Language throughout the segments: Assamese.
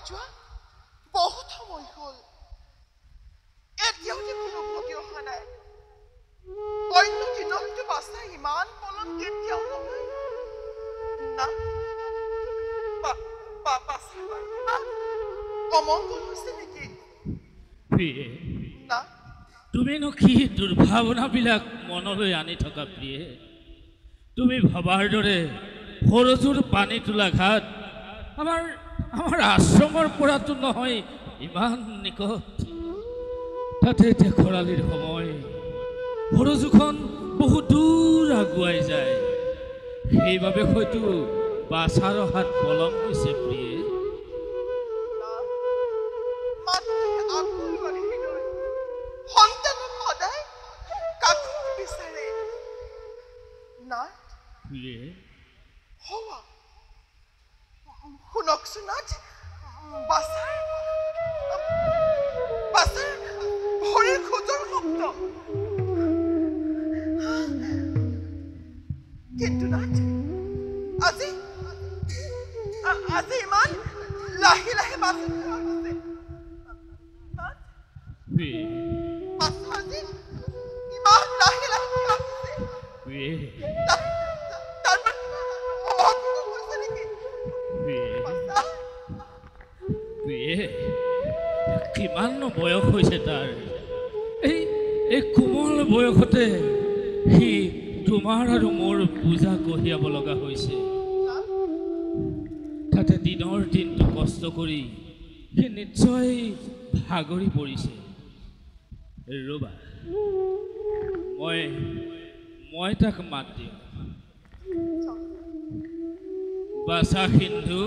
যোৱা বহুত সময় হ'ল এতিয়াও দেখোন উভতি অহা নাই অন্য দিনততো বাছা ইমান পলম কেতিয়াও নহয় না অমংগল হৈছে নেকি প্ৰিয়ে না তুমিনো কি দুৰ্ভাৱনাবিলাক মনলৈ আনি থকা প্ৰিয়ে তুমি ভবাৰ দৰে সৰজুৰ পানী তোলা ঘাট আমাৰ আশ্ৰমৰ পৰাতো নহয় ইমান নিকট তাতে এতিয়া খৰালিৰ সময় সৰজুখন বহু দূৰ আগুৱাই যায় সেইবাবে হয়তো বাছাৰ অহাত পলম হৈছে প্ৰিয়ে সন্তানক সদায় কাকত বিচাৰে না প্ৰিয়ে হৱা শুনকচোন নাথ বাছাৰ ভৰিৰ খোজৰ শব্দ কিন্তু নাথ আজি ইমান লাহে লাহে বাছ আহিছে বাছা আজি ইমান লাহে লাহে আহিছে কিমান বয়স হৈছে তাৰ এই কোমল বয়সতে সি তোমাৰ আৰু মোৰ পূজা কঢ়িয়াব লগা হৈছে তাতে দিনৰ দিনটো কষ্ট কৰি সি নিশ্চয় ভাগৰি পৰিছে ৰ'বা মই তাক মাত দিওঁ বাছা সিন্ধু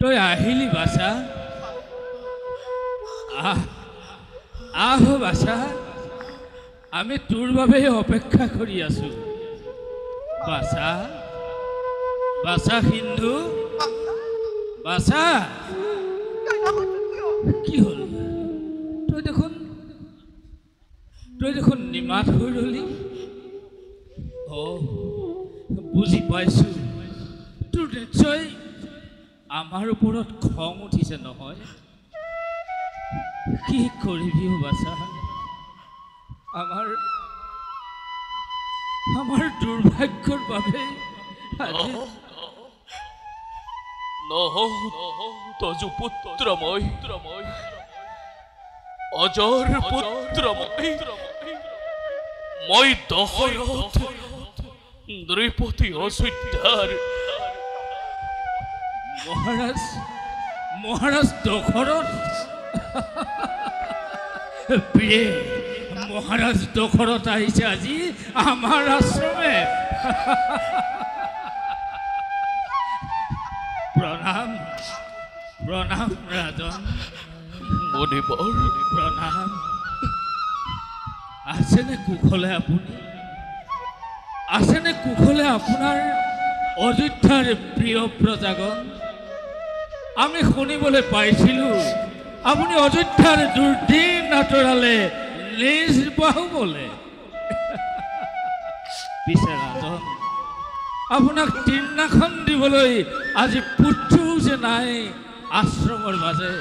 তই আহিলি বাছা আহ বাছা আমি তোৰ বাবে অপেক্ষা কৰি আছো বাছা সিন্ধু বাছা কি হ'ল তই দেখোন নিমাত হৈ ৰলি বুজি পাইছো তোৰ নিশ্চয় আমাৰ ওপৰত খং উঠিছে নহয় কি কৰিবি বাছা আমাৰ দুৰ্ভাগ্যৰ বাবে পুত্ৰময় অজৰ পুত্ৰময় মই দশৰথ নৃপতি অযোধ্যাৰ মহাৰাজ দশৰথ প্ৰিয়ে মহাৰাজ দশৰথ আহিছে আজি আমাৰ আশ্ৰমে প্ৰণাম ৰাজন প্ৰণাম আছেনে কুশলে আপোনাৰ অযোধ্যাৰ প্ৰিয় প্ৰজাগণ আমি শুনিবলৈ পাইছিলোঁ আপুনি অযোধ্যাৰ দুৰ্দিন আঁতৰালে নিজ বাহুবলে পিছে ৰাজন আপোনাক তিনিনাখন দিবলৈ আজি পুত্ৰও যে নাই আশ্ৰমৰ মাজে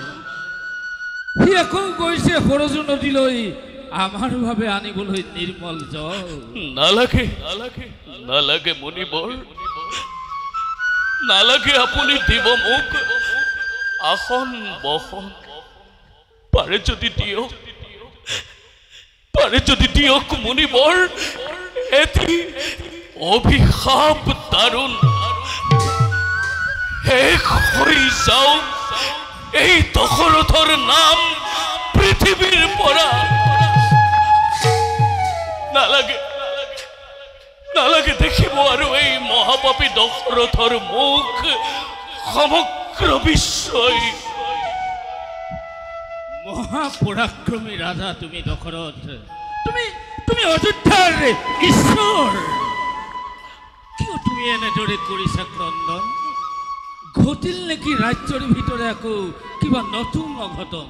সি আকৌ গৈছে সৰজু নদীলৈ আমাৰ বাবে আনিবলৈ নিৰ্মল জল নালাগে মুনিবৰ নালাগে আপুনি দিব মোক আসন বসন পাৰে যদি দিয়ক মুনিবৰ এটি অভিশাপ দাৰুণ শেষ হৈ যাওক এই দশৰথৰ নাম পৃথিৱীৰ পৰা নালাগে দেখিব আৰু এই মহাপাপী দশৰথৰ মুখ সমগ্ৰ বিশ্বই মহাপৰাক্ৰমী ৰাজা তুমি দশৰথ তুমি অযোধ্যাৰ ঈশ্বৰ কিয় তুমি এনেদৰে কৰিছা ক্ৰন্দন ঘটিল নেকি ৰাজ্যৰ ভিতৰে আকৌ কিবা নতুন অঘটন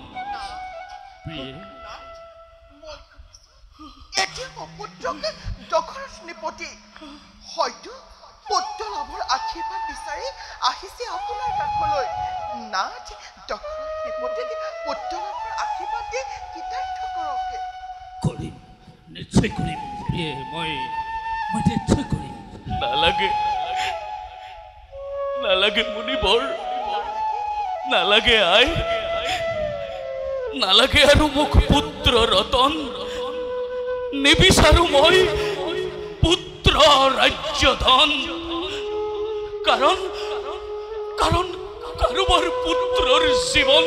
এতিয়া অপুত্ৰক দশৰথ নৃপতি হয়তো পুত্ৰ লাভৰ আশীৰ্বাদ বিচাৰি আহিছে আপোনাৰ কাষলৈ। নাথ দশৰথ নৃপতিক পুত্ৰ লাভৰ আশীৰ্বাদ দি কৃতাৰ্থ কৰকে। কৰিম, নিশ্চয় কৰিম। মই নিশ্চয় কৰিম। নালাগে নালাগে মুনিবৰ, নালাগে আই, নালাগে আৰু মোক পুত্ৰ ৰতন। নিবিচাৰো মই পুত্ৰ ৰাজ্য ধন, কাৰণ কাৰণ কাৰোবাৰ পুত্ৰৰ জীৱন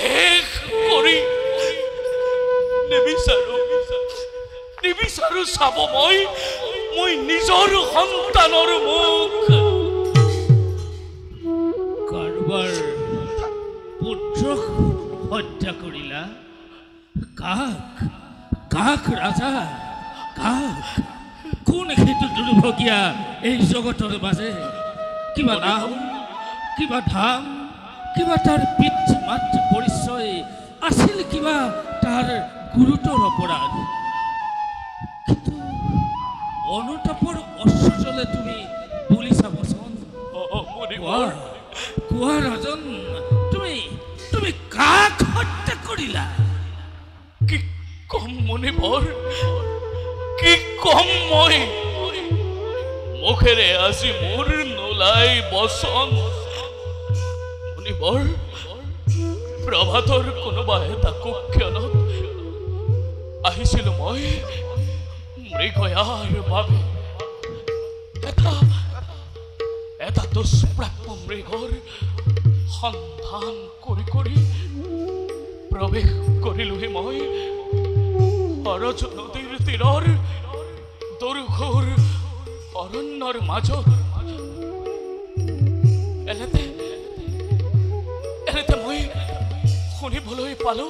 শেষ কৰি নিবিচাৰো চাব মই নিজৰ সন্তানৰ মুখ। কাৰোবাৰ পুত্ৰক হত্যা কৰিলা? কাক কাক ৰাজা, কাক? কোন সেইটো দুৰ্ভগীয়া এই জগতৰ মাজে? কিবা নাম, কিবা ধাম, কিবা তাৰ পিতৃ মাতৃ পৰিচয় আছিল, কিবা তাৰ গুৰুতৰ অপৰাধ। কিন্তু অনুতাপৰ অশ্ৰুজলে তুমি বুলি চাবচোন। কোৱা ৰাজন, তুমি কাক হত্যা কৰিলা? কি কম মুনিবৰ, কি কম মই? মুখেৰে আজি মোৰ নোলাই বচন। মুনিবৰ, প্ৰভাতৰ কোনোবা এটা কুক্ষণত আহিছিলো মই মৃগয়াৰ বাবে। এটা দুষ্প্ৰাপ্য মৃগৰ সন্ধান কৰি কৰি প্ৰৱেশ কৰিলোহি মই অৰজ নদীৰ তীৰৰ দুৰ্ঘোৰ অৰণ্যৰ মাজত। এনেতে মই শুনিবলৈ পালো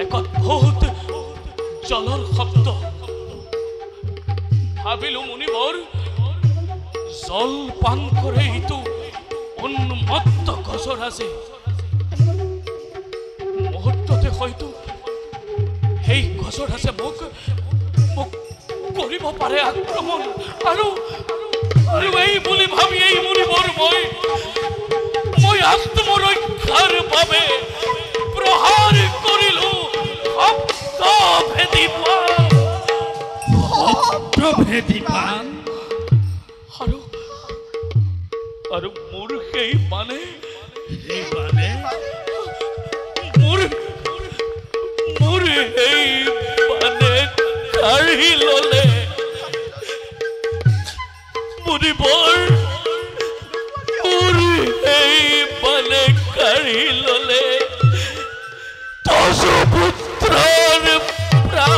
এক অদ্ভুত জলৰ শব্দ। ভাবিলো মুনিবৰ, জল পান কৰে এইটো উন্মত্ত গজৰাজে। মুহূৰ্ততে হয়তো সেই গজৰাজে মোক কৰিব পাৰে আক্ৰমণ। আৰু এই বুলি ভাবি এই মুনিবৰ মই আত্মৰক্ষাৰ বাবে প্ৰহাৰ কৰিলো শব্দভেদী পান। আৰু মোৰ সেই মানে মোৰ সেই মানে কাঢ়ি ললে মুনিবৰ, মোৰ সেই মানে কাঢ়ি ললে দশপুত্ৰৰ প্ৰাণ।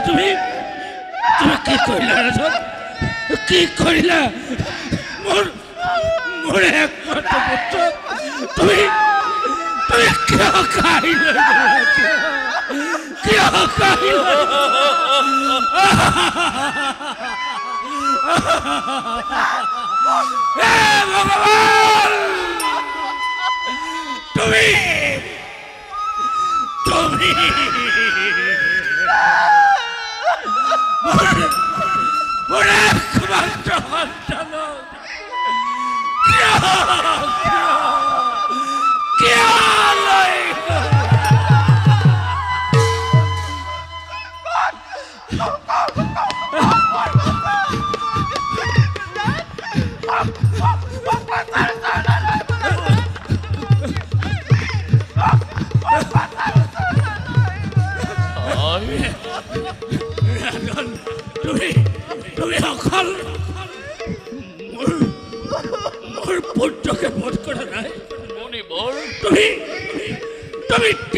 তুমি কি কৰিলা ৰাজন? কি কৰিলা? মোৰ একমাত্ৰ পুত্ৰ তুমি কিয় কাঢ়ি লৈ গলা? কিয় কাঢ়ি লৈ ভগৱান, তুমি মোৰ একমাত্ৰ সন্তানক কিয় লৈ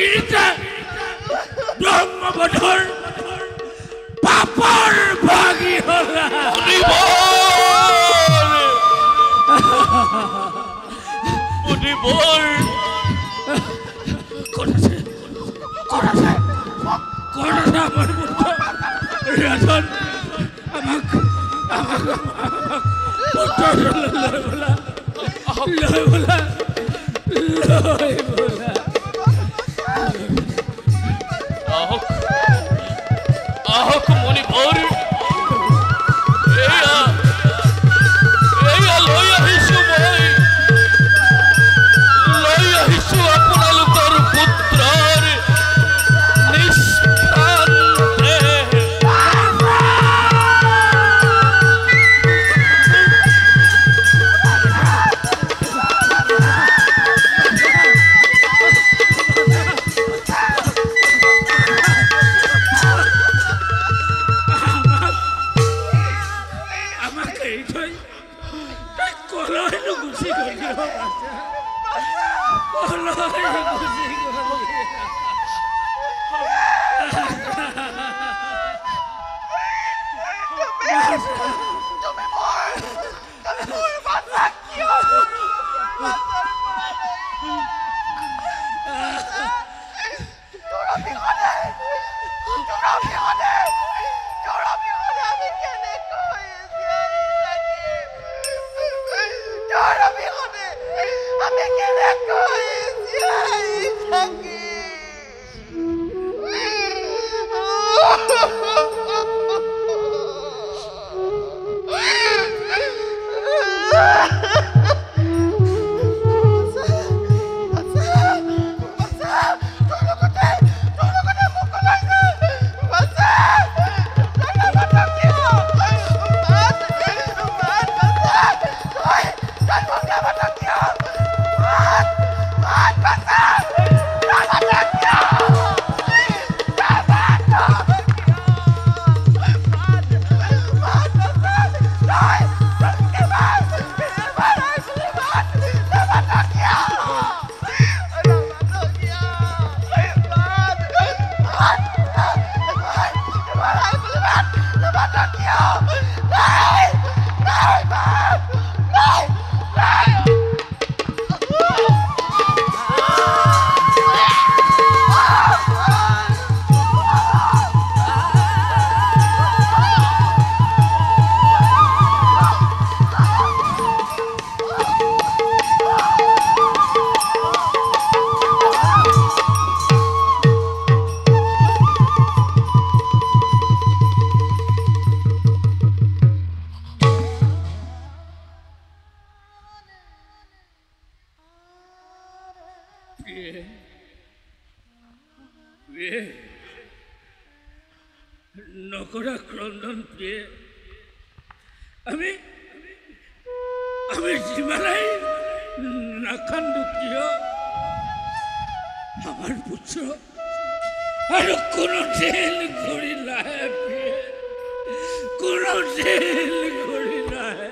তিনিটা ব্ৰহ্মবধৰ পাপৰ ভাগি হলা মুনিবৰ কৰাছে আমাৰ পুত্ৰ ৰাজন আমাক পুত্ৰ লৈ বোলা আহক মুনিবৰ এয়া লৈ আহিছো আপোনালোকৰ পুত্ৰৰ নিষ্প্ৰাণ দেহ। নকৰা ক্ৰন্দন প্ৰিয়ে আমি যিমানেই নাকান্দো কিয় আমাৰ পুত্ৰ আৰু কোনো দিন ঘূৰি নাহে প্ৰিয়ে কোনো দিন ঘূৰি নাহে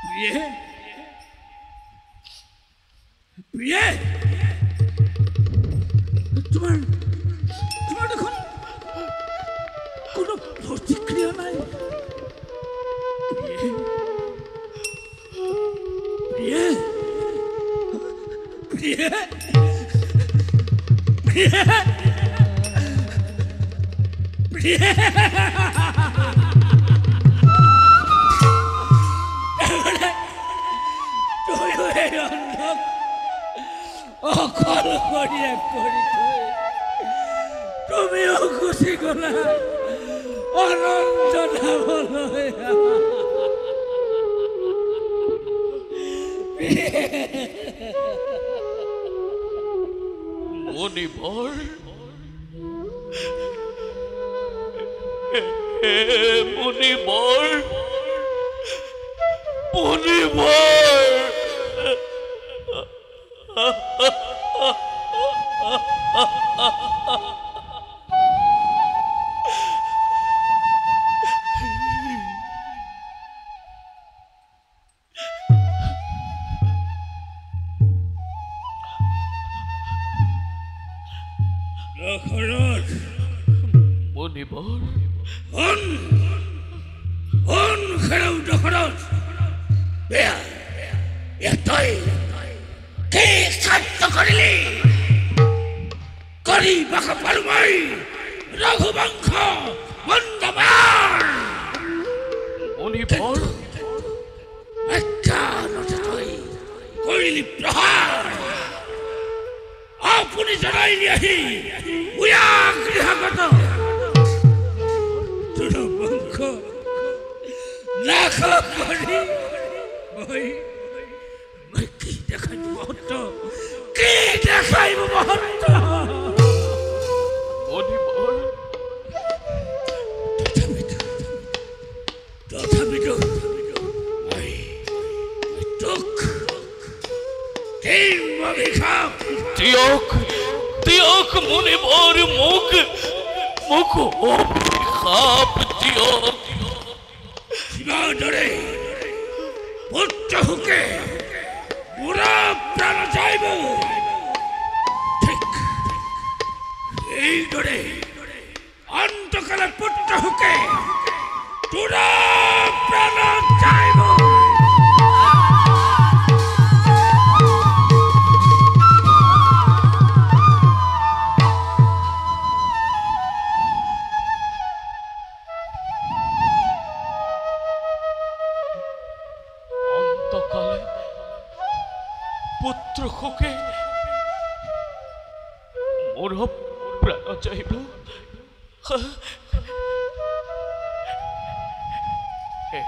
প্ৰিয়ে প্ৰিয়ে তোমাৰ দেখোন কোনো প্ৰতিক্ৰিয়া নাই প্ৰিয়ে প্ৰিয়ে প্ৰিয়ে প্ৰিয়ে অকল কৰি থৈ তুমিও গুচি গলা অনন্ত ধামলৈ মুনিবৰ মুনিবৰ মুনিবৰ দশৰথ মুনিবৰ খেৰাও দশৰথ বেয়া তই কি কাৰ্য কৰিলি কৰিবাক পাৰো মই ৰঘুবংশ বন্দবাৰ মুনিবৰ তই কৰিলি প্ৰহাৰ আপুনি জনাই নিয়াহি উয়া গৃহগত তোৰ বংশ নাশ কৰি মই কি দেখাই মহত্ব কি দেখাইব মহত্ব মুনিবৰ তথাপিতো মই তোক দিম অভিশাপ দিয়ক মুনিবৰ মোক অভিশাপ দিয়ক শিৱদৰে পুত্ৰ হুকে পুৰা প্ৰাণ যাইব ঠিক এইদৰে অন্তকালে পুত্ৰ হুকে পুৰা প্ৰাণ যাইব অন্তকালে পুত্ৰ শোকে মোৰ প্ৰাণ যাইব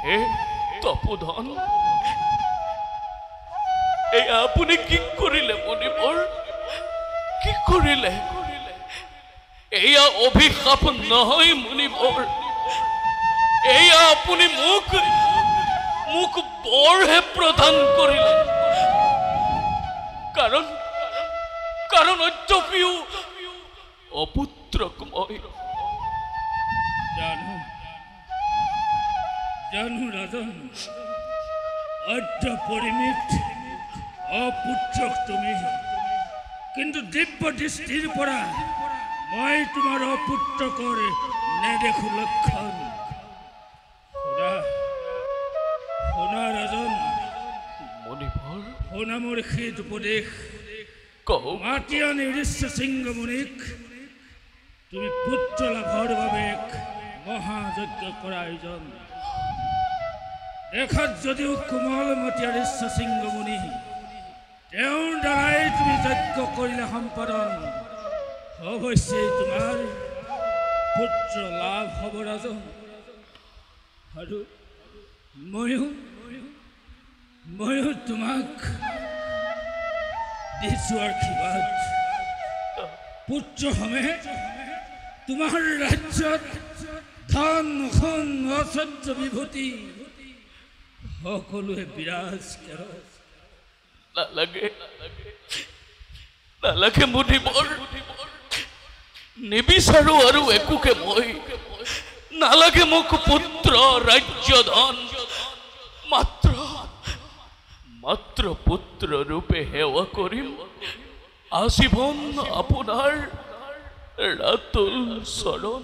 হে তপোধন এই আপুনি কি কৰিলে মুনিবৰ কি কৰিলে এয়া অভিশাপ নহয় মুনিবৰ এয়া আপুনি মোক বৰহে প্ৰদান কৰিলে কাৰণ অদ্যপিও অপুত্ৰক মই জানো ৰাজন অদ্য পৰিমিত অপুত্ৰক তুমি কিন্তু দিব্য দৃষ্টিৰ পৰা মই তোমাৰ অপুত্ৰকৰ নেদেখো লক্ষণ শুনা ৰাজন মুনিবৰ শুনা মোৰ খেদ উপদেশ কওঁ মাতি আনি ঋষ্যশৃংগ মুনিক তুমি পুত্ৰ লাভৰ বাবে এক মহাযজ্ঞ কৰা আয়োজন দেখাত যদিও কোমলমতীয়া ঋষ্যশৃংগ মুনি তেওঁৰ দ্বাৰাই তুমি যজ্ঞ কৰিলে সম্পাদন অৱশ্যেই তোমাৰ পুত্ৰ লাভ হ'ব ৰাজন আৰু ময়ো তোমাক দিছো আশীৰ্বাদ পুত্ৰ সমেত তোমাৰ ৰাজ্যত ধন সোণ ঐশ্বৰ্য বিভূতি সকলোৱে বিৰাজ কৰক নালাগে মুনিবৰ নিবিচাৰো আৰু একোকে মই নালাগে মোক পুত্ৰ ৰাজ্য ধন মাত্ৰ পুত্ৰ ৰূপে সেৱা কৰিম আজীৱন আপোনাৰ ৰাতুল চৰণ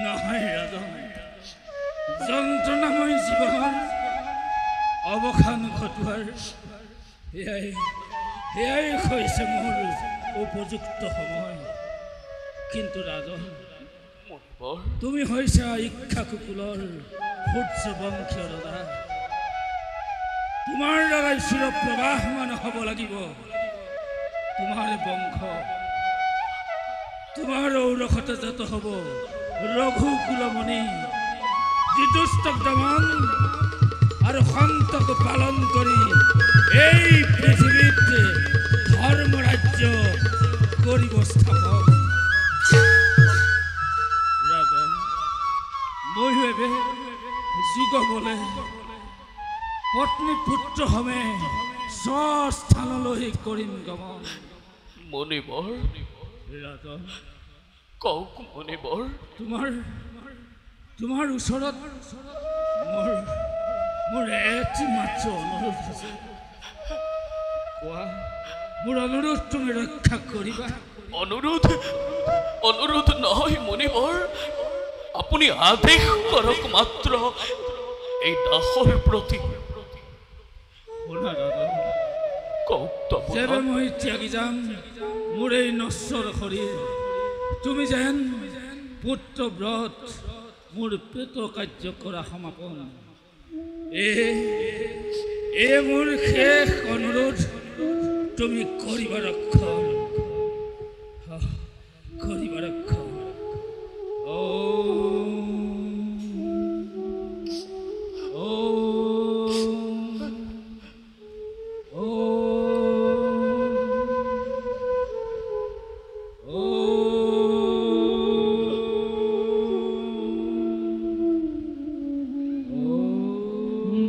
নহয় ৰাজন যন্ত্ৰণাময় জীৱনৰ অৱসান ঘটোৱাৰ এয়াই হৈছে মোৰ উপযুক্ত সময় কিন্তু ৰাজন তুমি হৈছা ইক্ষাকুকুলৰ সূৰ্যবংশীয় ৰজা তোমাৰ দ্বাৰাই চিৰ প্ৰবাহমান হ'ব লাগিব তোমাৰ বংশ তোমাৰ ঔৰসতে জাত হ'ব ৰঘুকুলমণি যিদুষ্টক দমন আৰু সন্তক পালন কৰি এই পৃথিৱীত ধৰ্ম ৰাজ্য কৰিব স্থাপন ৰাজন ময়ো এবে যুগ বলে পত্নী পুত্ৰ সমে স্বস্থানলৈ কৰিম গমন মুনিবৰ ৰাজন কওক মুনিবৰ তোমাৰ ওচৰত মোৰ এটি মাত্ৰ অনুৰোধ আছে কোৱা মোৰ অনুৰোধ তুমি ৰক্ষা কৰিবা। অনুৰোধ অনুৰোধ নহয় মুনিবৰ, আপুনি আদেশ কৰক মাত্ৰ এই দাসৰ প্ৰতি। শুনা দাদা, কওক যেনে মই ত্যাগি যাম মোৰ এই নশ্বৰ শৰীৰ, তুমি যেন পুত্ৰ ব্ৰত মোৰ পেট কাৰ্য কৰা সমাপন। এ মোৰ শেষ অনুৰোধ, তুমি কৰিবা ৰক্ষণ, কৰিবা ৰক্ষণ।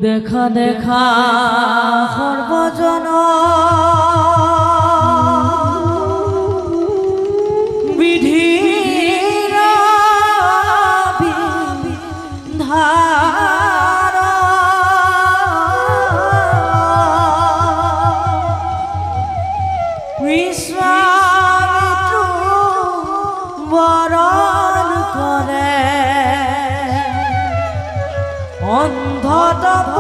দেখা দেখা সৰ্বজন বিধিৰ বিধান বিশ্বামিত্ৰ বৰণ কৰে অন্ধতপ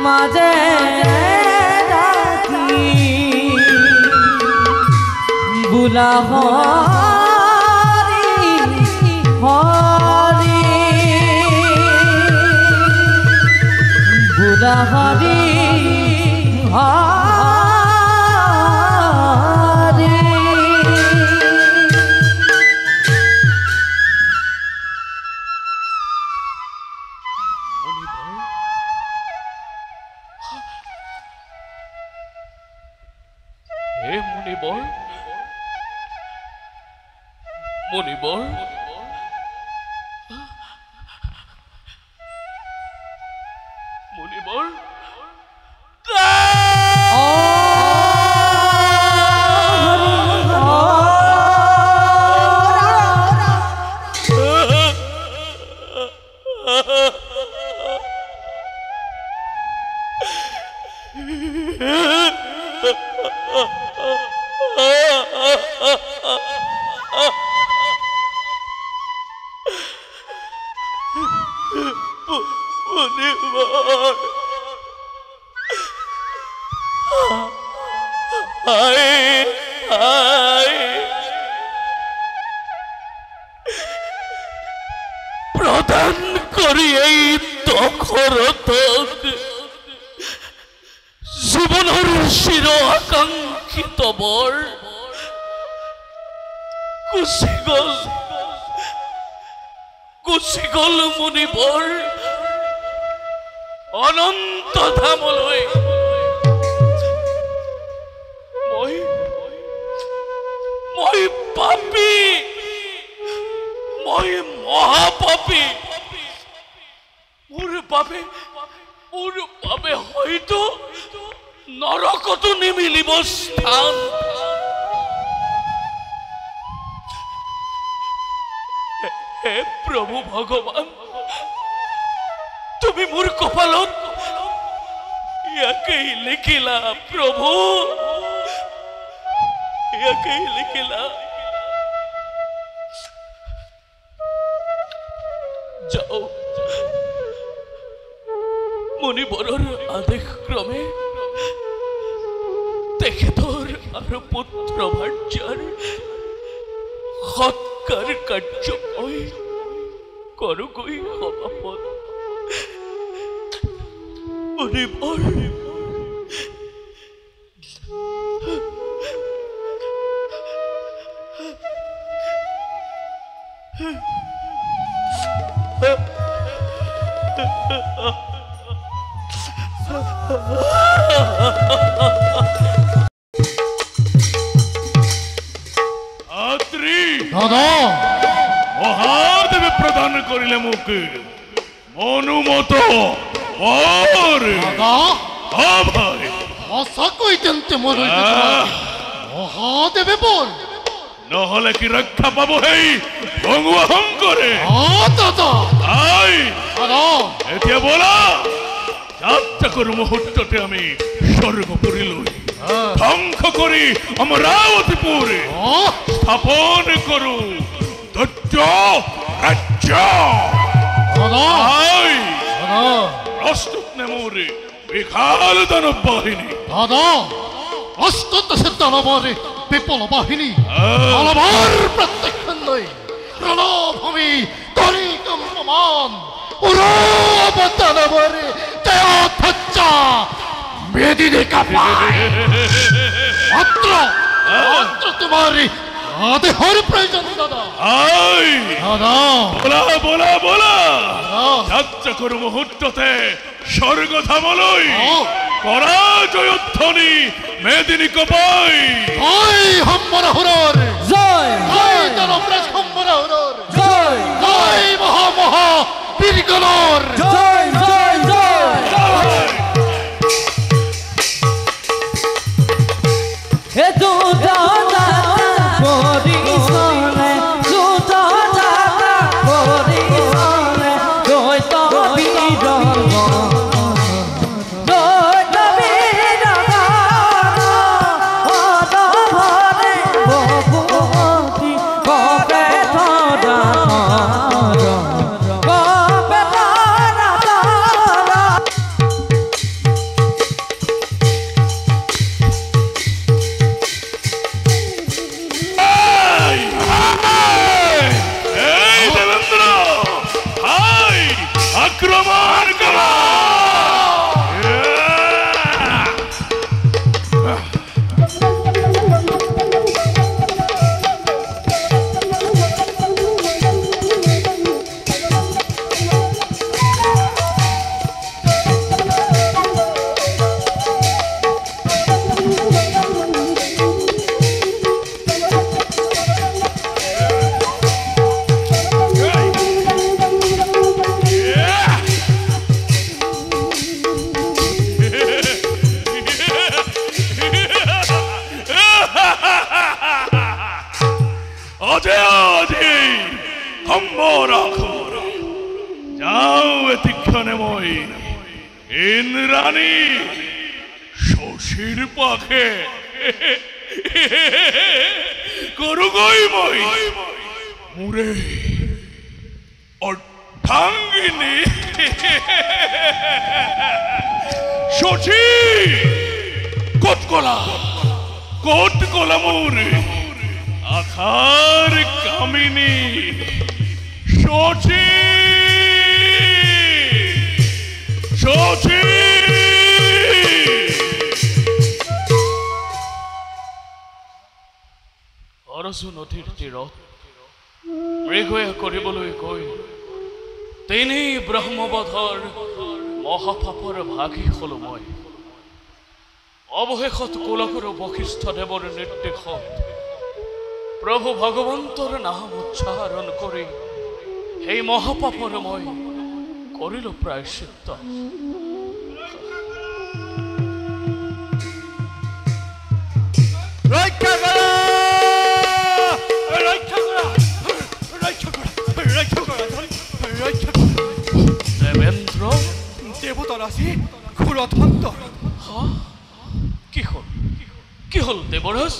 মাঝে ডাকি বুলা হৰি হৰি বুলা হৰি হৰি। হে মুনিবৰ, মুনিবৰ, মুনিবৰ, প্ৰদান কৰি এই দখৰতক জীবনেৰ চিৰ আকাঙ্ক্ষিত বৰ গুচি গল মুনিবৰ অনন্ত ধামলৈ। মই পাপী, মই মহাপাপী। মোৰ বাবে হয়তো নৰকতো নিমিলিব স্থান। হে প্ৰভু ভগৱান, তুমি মোৰ কপালত ইয়াকেই লিখিলা প্ৰভু, ইয়াকেই লিখিলা। যাও, মুনিবৰৰ আদেশ ক্ৰমে তেখেতৰ আৰু পুত্ৰ ভাৰ্যাৰ সৎকাৰ কাৰ্য মই কৰোগৈ সমাপন। মুনিবৰ, আত্রি দাদা মহাদেবে প্রদান করিলে মুখে অনুমত ওরে দাদা ভাই ভাষা কইতেনতে মনে মহাদেবে বল নহলে কি রক্ষা পাবো হেই ভঙ্গুয়াহং করে দাদা আই দাদা এতিয়া বলা যাত্রা করু মুহূর্ততে আমি স্বর্গপুরী লই ধ্বংস করি অমরাবতীপুরে স্থাপন করু দৈত্য রাজ্য দাদা আই দাদা প্রস্তুত নেমুরে বিশাল দানব বাহিনী দাদা অষ্টদশ দানবরে বিপুল বাহিনী আলবার প্রত্যক্ষন্দই প্রণভূমি তরি কম্পমান উরব দানবরে দেয়থচ্চা মেদিনী কাপায় মাত্র মাত্র তোমারি দেহর প্রয়োজন দাদা আই দাদা বলা বলা বলা দাদা যাত্রা করু মুহূর্ততে স্বর্গ ধামলই ও। করা জয়ধ্বনি মেদিনী কপাই জয় হম্বরা হুরর জয় জয় দানবরাজ হম্বরা হুরর জয় জয় মহা মহা বীরগণর জয় জয় জয় হে দুটা করি সনে দুটা করি সনে জয় তো বীর জয় তো বীর ভরে ভগবতী কবে ধরা কবে ধরা এই দেবেন্দ্র হাই আক্রমণ করো অজয় অজয় হম্বরা যাও এতিক্ষণে মই ইন্দ্রাণী শশীর পাখে করু গই মই মুরে অর্ধাঙ্গিনী শশী কোটকলা কোটকলা মুরে আখার কামিনী শশী শশী অৰসু নদীৰ তীৰত মৃগয়া কৰিবলৈ গৈ তিনি ব্ৰহ্মবধৰ মহাপাপৰ ভাগি হলো মই অৱশেষত কুলগুৰু বশিষ্ঠ দেৱৰ নিৰ্দেশত প্ৰভু ভগৱন্তৰ নাম উচ্চাৰণ কৰি সেই মহাপাপৰ মই কৰিলো প্ৰায়শ্চিত্ত ৰক্ষা কৰা ৰক্ষা কৰা ৰক্ষা কৰা ৰক্ষা কৰা ৰক্ষা কৰা দেবেন্দ্ৰ দেৱতাৰ আছে ক্ষুৰধন্ত কি হল দেৱৰাজ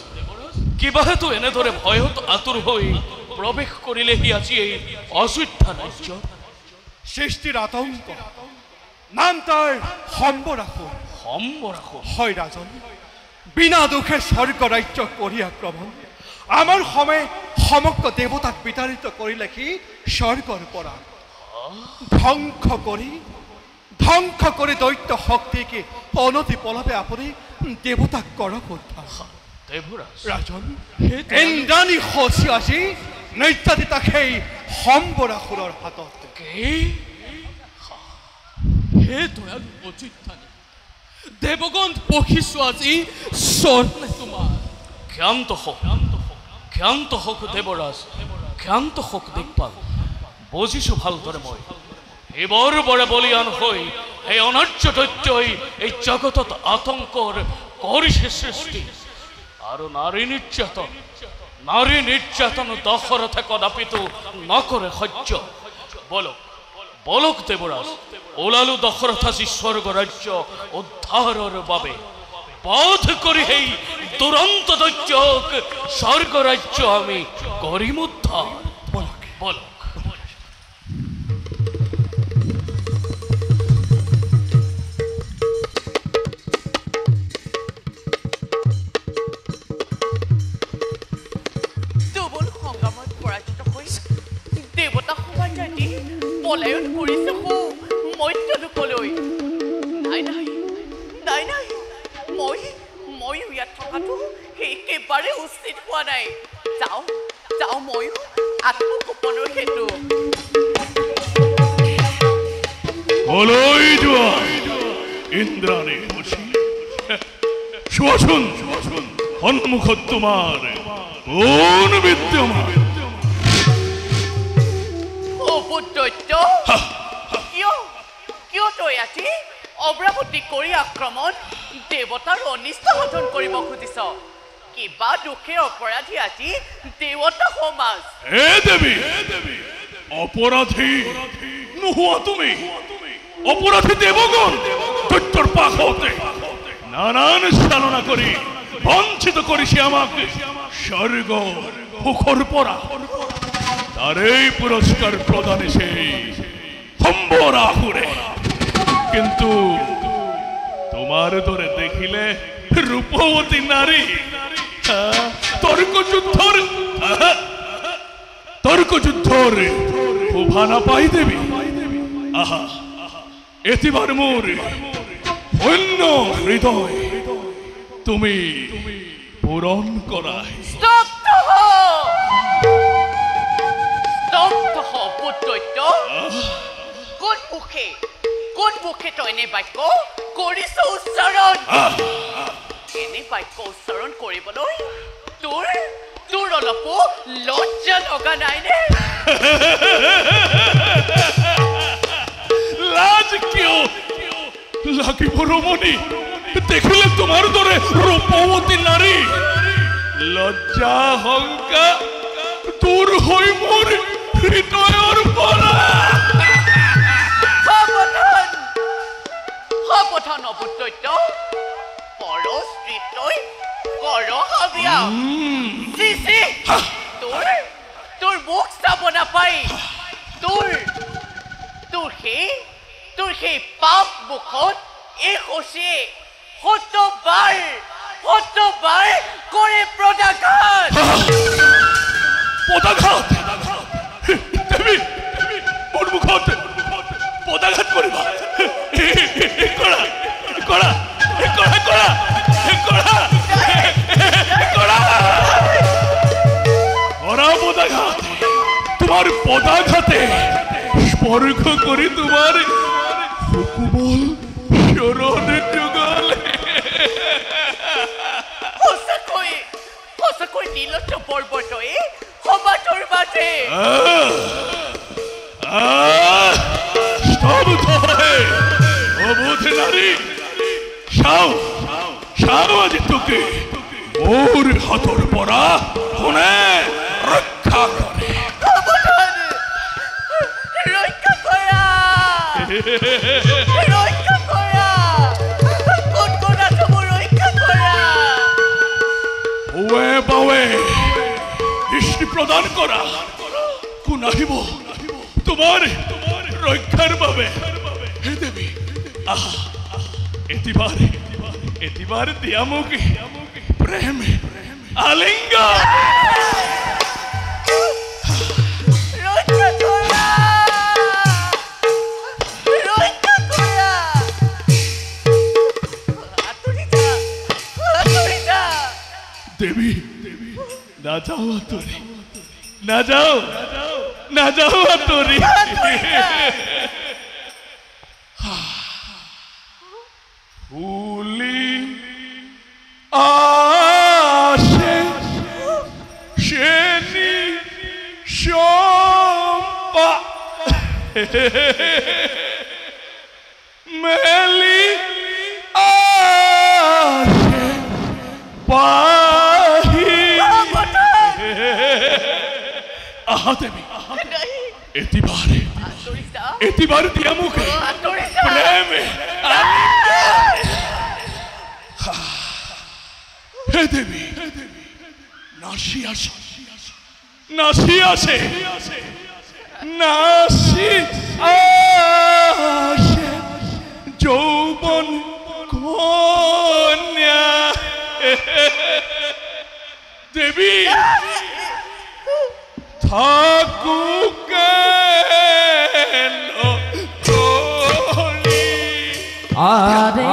কিবাহেতু এনেদৰে ভয়ত আতুৰ হৈ প্ৰৱেশ কৰিলেহি আজি এই অযোধ্যা ৰাজ্য সৃষ্টিৰ আতংক নাম তাৰ সম্বৰাসুৰ সম্বৰাসুৰ হয় ৰাজন বিনা দুখে স্বৰ্গ ৰাজ্য কৰি আক্ৰমণ আমাৰ সমগ্ৰ দেৱতাক বিতাড়িত কৰিলে সি স্বৰ্গৰ পৰা ধ্বংস কৰি দৈত্য শক্তিকে অনতি পলবে আপুনি দেৱতাক কৰক উদ্ধাৰ দেৱৰাজ ৰাজন ইন্দ্ৰাণী খচি আজি নৈত্যাদিতা সেই সম্বৰাসুৰৰ হাতত হে দয়ালু অযোধ্যা দেৱগণ পঢ়িছো আজি স্বৰ্ণে তোমাৰ ক্ষান্ত হওক দেৱৰাজ, ক্ষান্ত হওক দিকপাল। বুজিছো ভালদৰে মই এইবৰ বৰে বলিয়ান হৈ এই অনাৰ্য দৈত্যই এই জগতত আতংকৰ কৰিছে সৃষ্টি। আৰু নাৰী নিৰ্যাতন দশৰথে কদাপিতো নকৰে সহ্য। বলক দেৱৰাজ, ওলালো দশৰথ আজি স্বৰ্গ ৰাজ্য উদ্ধাৰৰ বাবে। বধ কৰি সেই দুৰন্ত দৈত্যক স্বৰ্গ ৰাজ্য আমি কৰিম উদ্ধাৰ। বলক পলায়ন কৰিছে মধ্য লোকলৈ। নাই ময়ো ইয়াত থকাটো একেবাৰে উচিত হোৱা নাই। যাওঁ ময়ো আত্মগোপনৰ হেতু। ইন্দ্ৰাণী চোৱাচোন সন্মুখত তোমাৰ কোন বিদ্যমান? দৈত্য, কিয় তই আজি অগ্ৰগতি কৰি আক্ৰমণ দেৱতাৰ অনিষ্ট সাধন কৰিব খুজিছ? কিবা দুখে অপৰাধী আজি দেৱতা সমাজ। হে দেৱী, অপৰাধী নোহোৱা তুমি, অপৰাধী দেৱগণ দৈত্যৰ পাশতে নানান চালনা কৰি বঞ্চিত কৰিছে আমাক স্বৰ্গ সুখৰ পৰা। তারেই পুরস্কার প্রদানে সেই সম্বরাহুরে। কিন্তু তোমার ধরে দেখিলে রূপবতী নারী তর্কযুদ্ধর শোভা পাই দেবী। আহা, এতিবার মোর অন্য হৃদয় তুমি পূরণ করাই। কোন মুখে তই এনে বাক্য কৰিছ উচ্চাৰণ? এনে বাক্য উচ্চাৰণ কৰিবলৈ তোৰ অলপো লজ্জা লগা নাইনে? লাজ কিয় লাগিব ৰমণী? দেখিলে তোমাৰ দৰে ৰূপৱতী নাৰী লজ্জা শংকা দূৰ হৈ মোৰ হৃদয়ৰ পৰা। সাৱধান অবুদ্ধ, পৰ স্ত্ৰীলৈ কৰ হাবিয়া। তোৰ মুখ চাব নাপাই তোৰ সেই পাপ মুখত এই শশীয়ে শতবাৰ কৰে পদাঘাত। মোৰ মুখত পদাঘাত কৰিবা? তোমাৰ পদাঘাতে স্পৰ্শ কৰে তোমাৰ সুকুবল শৰণ যোগালে। সঁচাকৈ নীলত্ব পৰ্বতই সমাজৰ মাজে অবোধ নাৰী, চাও আজি তোকে মোৰ হাতৰ পৰা কোনে ৰক্ষা কৰে। ৰক্ষা কৰা কোন আছো মোৰ ৰক্ষা কৰা। ওয়ে বাৱে দৃষ্টি প্রদান করা। কোন আহিব তোমার রক্ষার বাবে? হে দেবী, আহা, এতিবার দিয়া মোক প্রেম আলিঙ্গন। দেবী, না যাও আতরে, না যাও আতরে। ফুলি আসে সেনি সম্পা মেলি আসে পাহি আহা দেবী এতিবারে দিয়া মুখে প্রেমে হে দেবী নাসি আসে নাসি আসে নাসি আসে যৌবন কন্যা দেবী থাকুকে আরে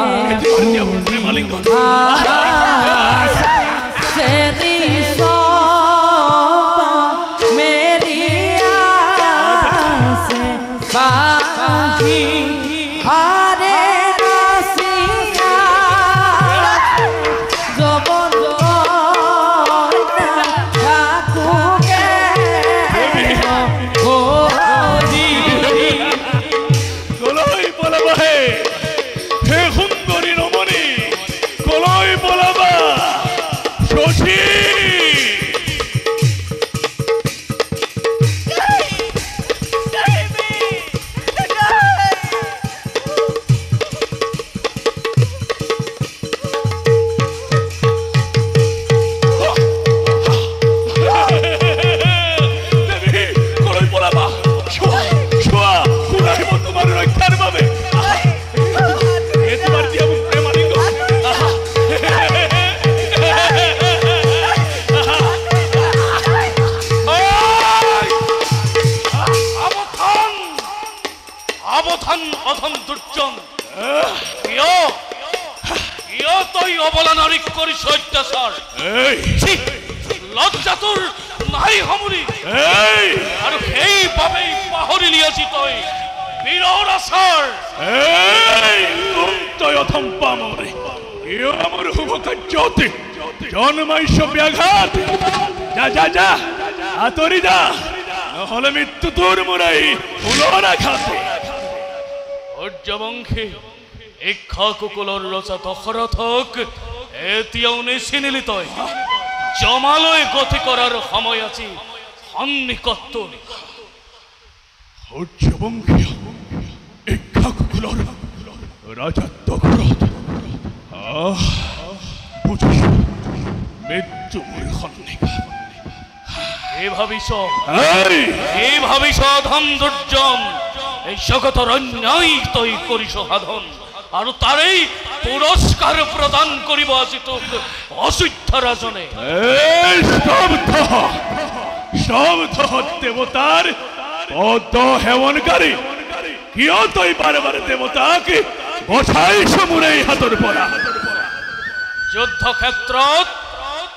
সেরি সোপা মেরি আসে পাহি আরে রসিয়া জবন থাকুকে কলই বলাবা হে হে সুন্দরী রমণী কলই বলাবা শশী অবধান অধম দুর্জন তই অবলা নারী করিস অত্যাচার লজ্জা তোর নাই সমুলি আৰু সেইবাবেই পাহৰিলি আজি তই বীৰৰ আচাৰ তই অথম পামৰে আমাৰ শুভ কাৰ্যতে জন্মাইছ ব্যাঘাত যা যা যা আঁতৰি যা নহলে মৃত্যু তোৰ মৰাই ফুলৰা খাতে সূৰ্যবংশী ইক্ষাকুকুলৰ ৰজা দশৰথক এতিয়াও নিচিনিলি তই জমালৈ গতি কৰাৰ সময় আজি সন্নিকট সূৰ্যবংশী ইক্ষাকুকুলৰ ৰাজা দশৰথ বুঝিছো মৃত্যু মোৰ সন্নিকট এই ভাবিছ অধম দুৰ্জন এই জগতৰ অন্যায় তই কৰিছ সাধন আৰু তাৰেই পুৰস্কাৰ প্ৰদান কৰিব আজি তোক অযোধ্য ৰাজনে স্তব্ধ দেৱতাৰ পদ সেৱনকাৰী কিয় তই বাৰে বাৰে দেৱতাক বচাইছ মোৰ এই হাতৰ পৰা যুদ্ধ ক্ষেত্ৰত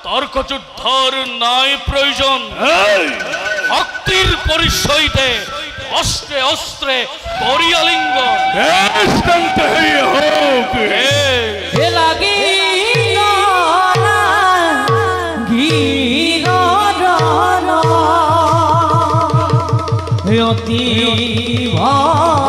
তৰ্ক যুদ্ধৰ নাই প্ৰয়োজন শক্তিৰ পৰিচয় দে অস্ত্ৰে অস্ত্ৰে পৰিয়ালিংগ অতি ভয়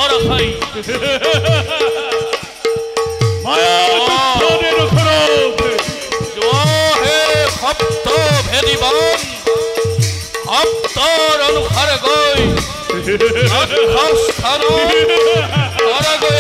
মারা খাই মায়া দুঃখের খরচ হে ভক্ত ভেদিবান ভক্তর অনুসারে গৈ স্থান গৈ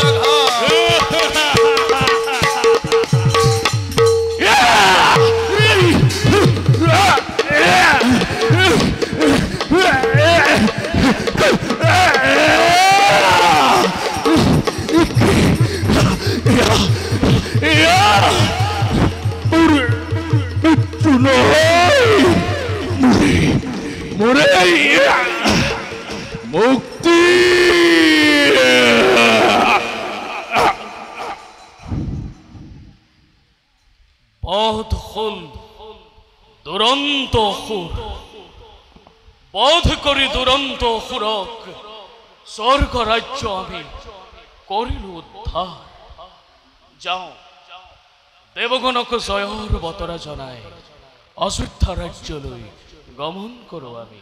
মুক্তি বধ হল দুরন্ত অসুর বধ করি দুরন্ত অসুরক স্বর্গ রাজ্য আমি করিলু উদ্ধার যাও দেবগণক জয়ৰ বতৰা জনাই অযোধ্যা ৰাজ্যলৈ গমন কৰো আমি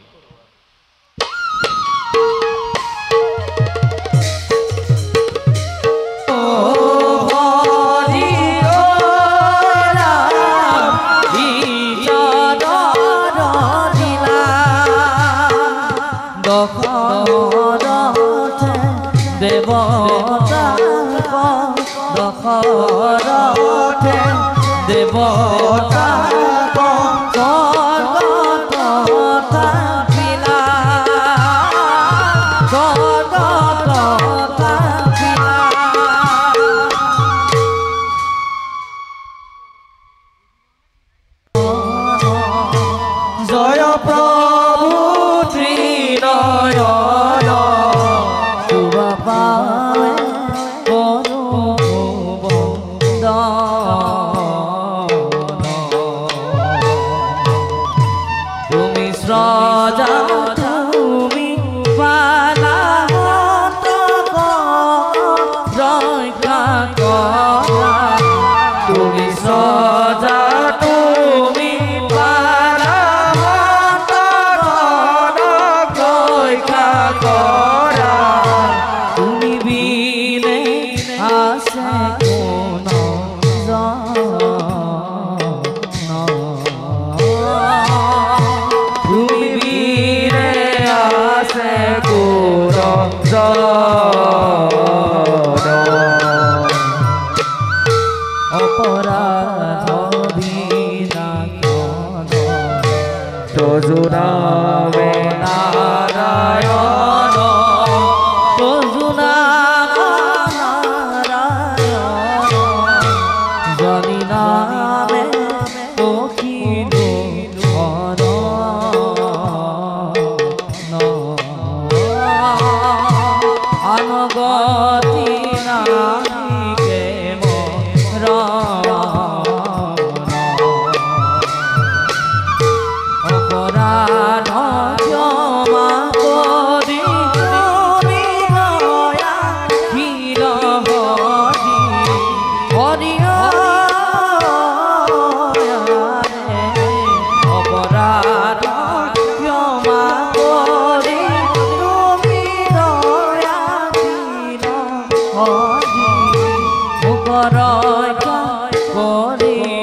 কৰে